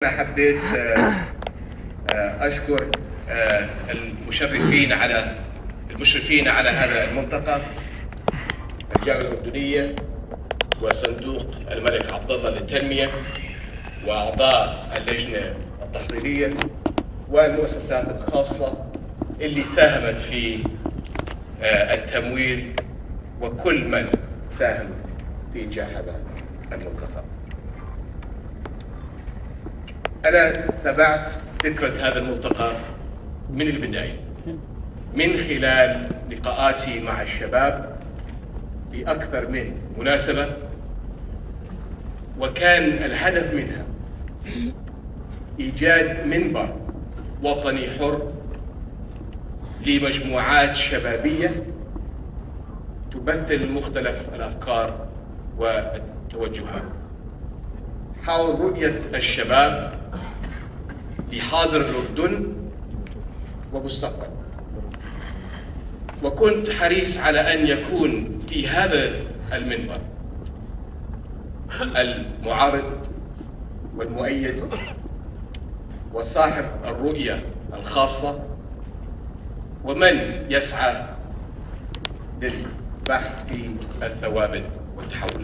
أنا حبيت أشكر المشرفين على هذا الملتقى، الجامعة الأردنية وصندوق الملك عبد الله للتنمية وأعضاء اللجنة التحضيرية والمؤسسات الخاصة اللي ساهمت في التمويل وكل من ساهم في إنجاح هذا الملتقى. أنا تابعت فكرة هذا الملتقى من البداية من خلال لقاءاتي مع الشباب في أكثر من مناسبة، وكان الهدف منها إيجاد منبر وطني حر لمجموعات شبابية تمثل مختلف الأفكار والتوجهات حول رؤية الشباب لحاضر الأردن ومستقبل. وكنت حريص على أن يكون في هذا المنبر المعارض والمؤيد وصاحب الرؤية الخاصة ومن يسعى للبحث في الثوابت والتحولات.